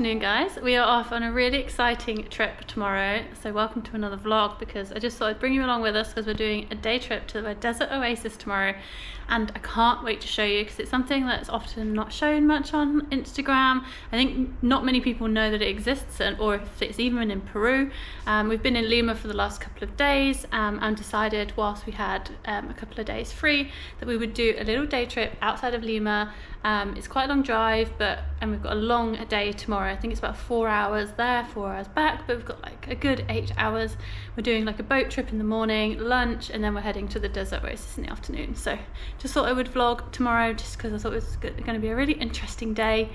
afternoon, guys. We are off on a really exciting trip tomorrow, so welcome to another vlog, because I just thought I'd bring you along with us because we're doing a day trip to the desert oasis tomorrow, and I can't wait to show you because it's something that's often not shown much on Instagram. I think not many people know that it exists, or if it's even in Peru. We've been in Lima for the last couple of days and decided, whilst we had a couple of days free, that we would do a little day trip outside of Lima. It's quite a long drive, and we've got a long day tomorrow. I think it's about 4 hours there, 4 hours back, but we've got like a good 8 hours. We're doing like a boat trip in the morning, lunch, and then we're heading to the desert oasis in the afternoon. So just thought I would vlog tomorrow just because I thought it was going to be a really interesting day.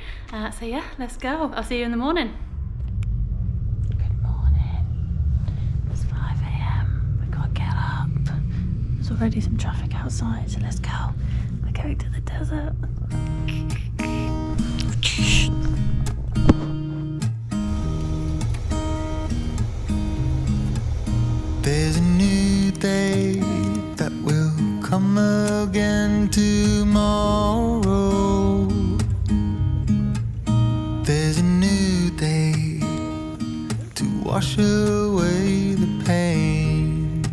So yeah, let's go. I'll see you in the morning. Good morning. It's 5 AM. We've got to get up. There's already some traffic outside, so let's go. We're going to the desert. There's a new day that will come again tomorrow. There's a new day to wash away the pain.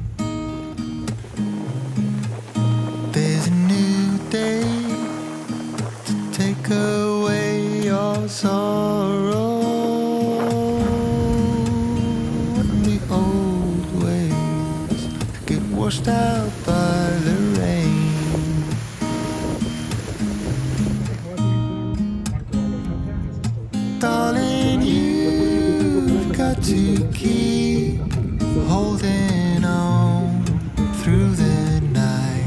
There's a new day to take away your sorrow. Washed out by the rain. Darling, you've got to keep holding on through the night,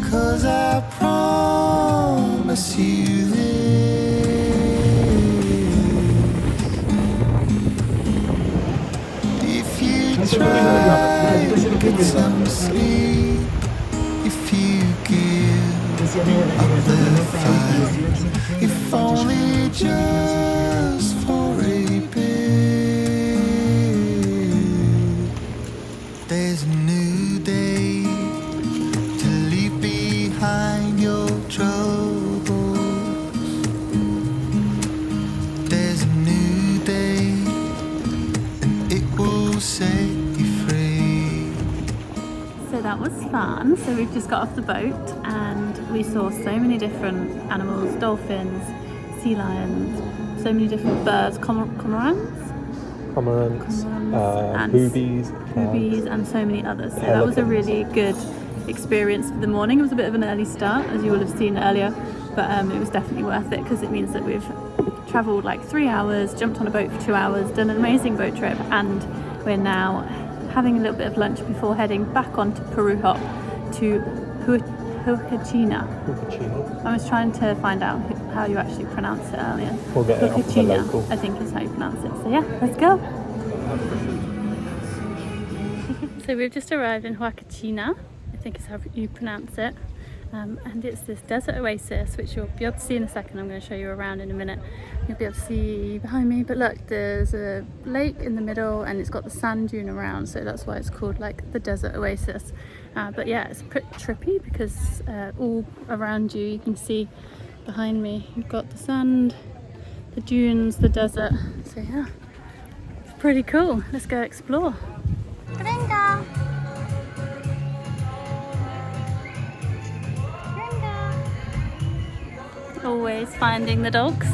'cause I promise you this. If you try get some sleep, if you give up the fight, if only just for a bit. There's a new day to leave behind your troubles. There's a new day, and it will set you free. So that was fun. So we've just got off the boat and we saw so many different animals, dolphins, sea lions, so many different birds, cormorants, and boobies, and so many others. So that was a really good experience for the morning. It was a bit of an early start, as you will have seen earlier, but it was definitely worth it because it means that we've travelled like 3 hours, jumped on a boat for 2 hours, done an amazing boat trip, and we're now having a little bit of lunch before heading back onto Peru Hop to Huacachina. I was trying to find out how you actually pronounce it earlier. We'll get it off the local. I think is how you pronounce it. So yeah, let's go. So we've just arrived in Huacachina, I think is how you pronounce it. And it's this desert oasis, which you'll be able to see in a second. I'm going to show you around in a minute. You'll be able to see behind me, but look, there's a lake in the middle and it's got the sand dune around, so that's why it's called like the desert oasis. But yeah, it's a bit trippy because all around you can see behind me, you've got the sand, the dunes, the desert. So yeah, it's pretty cool. Let's go explore. Brenda. Always finding the dogs.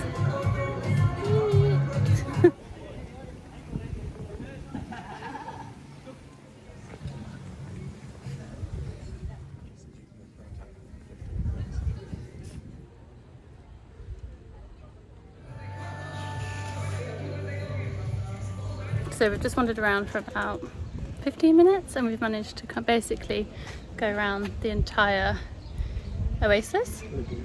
So we've just wandered around for about 15 minutes and we've managed to basically go around the entire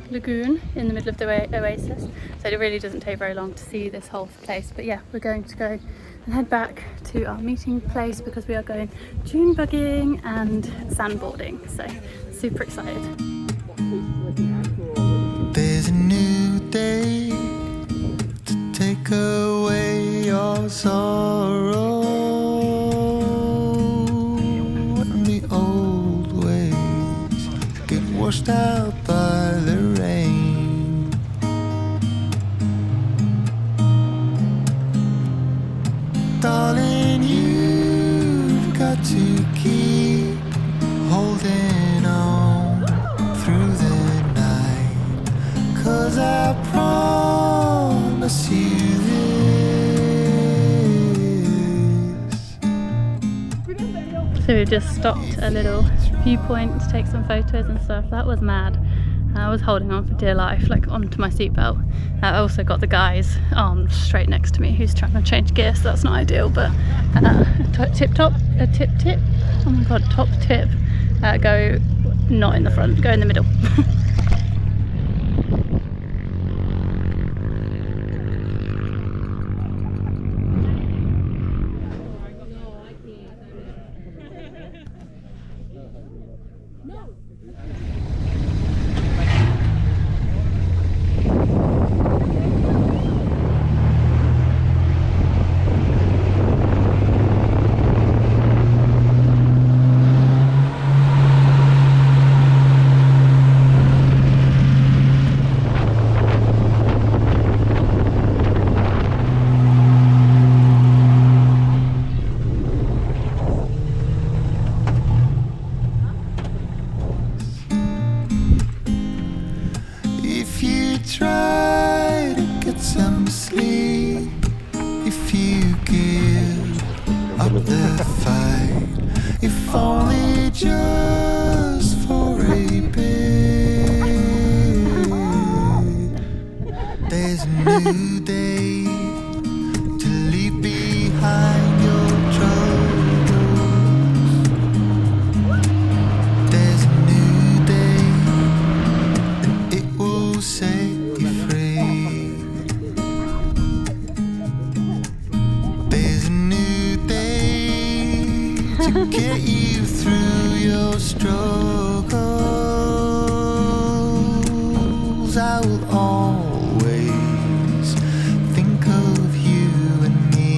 lagoon in the middle of the oasis, so it really doesn't take very long to see this whole place. But yeah, we're going to go and head back to our meeting place because we are going dune buggying and sandboarding, so super excited. There's a new day to take away your sorrow, and the old ways get washed out by the rain. keep holding on through the night, 'cause I promise you this. So we've just stopped at a little viewpoint to take some photos and stuff. That was mad. I was holding on for dear life, like onto my seatbelt. I also got the guy's arm straight next to me who's trying to change gear, so that's not ideal, but tip, oh my god, top tip, go not in the front, go in the middle. If you try to get some sleep, if you give up the fight, if only just for a bit, there's a new day to leave behind your troubles. There's a new day, it will set you free. There's a new day to get you through your struggles. I will always think of you and me.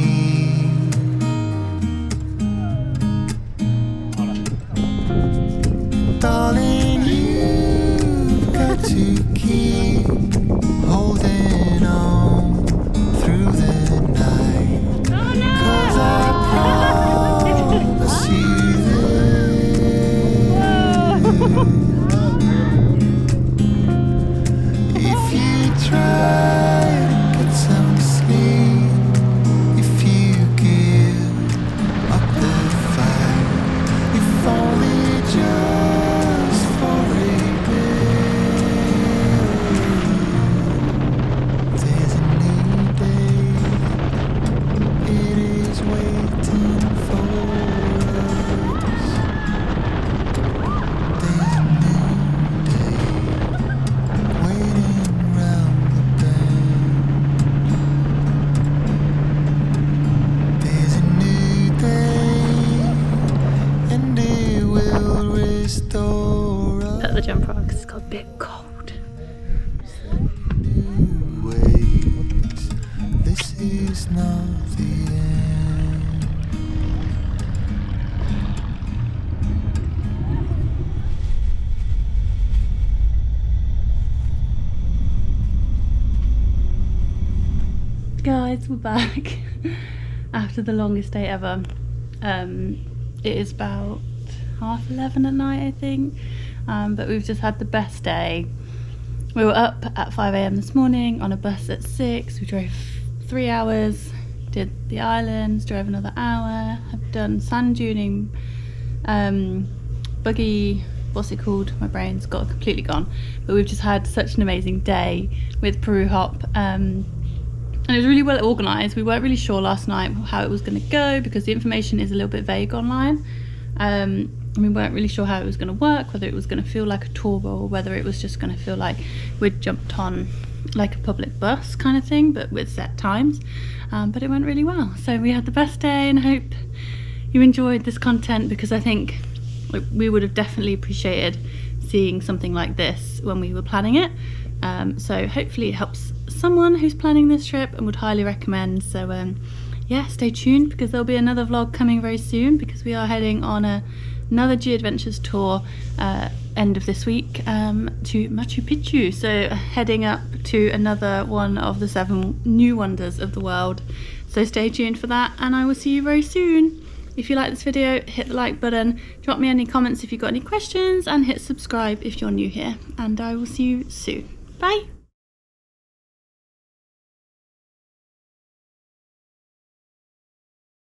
Darling, you've got to keep holding on through the night, 'cause I promise you this. If you try to get some sleep, if you give up the fight, if only just for a bit, there's a new day, it is waiting for us. There's a new day waiting round the bend. There's a new day, and it will restore us. Put the jumper on because it's got a bit cold. New ways. This is not the end. Guys, we're back after the longest day ever. It is about 11:30 at night, I think, but we've just had the best day. We were up at 5 a.m. this morning on a bus at 6. We drove 3 hours, did the islands, drove another hour, have done sand duning, buggy, what's it called? My brain's got completely gone. But we've just had such an amazing day with Peru Hop. And it was really well organised. We weren't really sure last night how it was going to go because the information is a little bit vague online. We weren't really sure how it was going to work, whether it was going to feel like a tour or whether it was just going to feel like we'd jumped on like a public bus kind of thing, but with set times. But it went really well. So we had the best day, and I hope you enjoyed this content, because I think we would have definitely appreciated seeing something like this when we were planning it. So hopefully it helps someone who's planning this trip, and would highly recommend. So yeah, stay tuned, because there'll be another vlog coming very soon, because we are heading on another G Adventures tour end of this week to Machu Picchu. So heading up to another one of the 7 new wonders of the world. So stay tuned for that, and I will see you very soon. If you like this video, hit the like button, drop me any comments if you've got any questions, and hit subscribe if you're new here. And I will see you soon. Bye!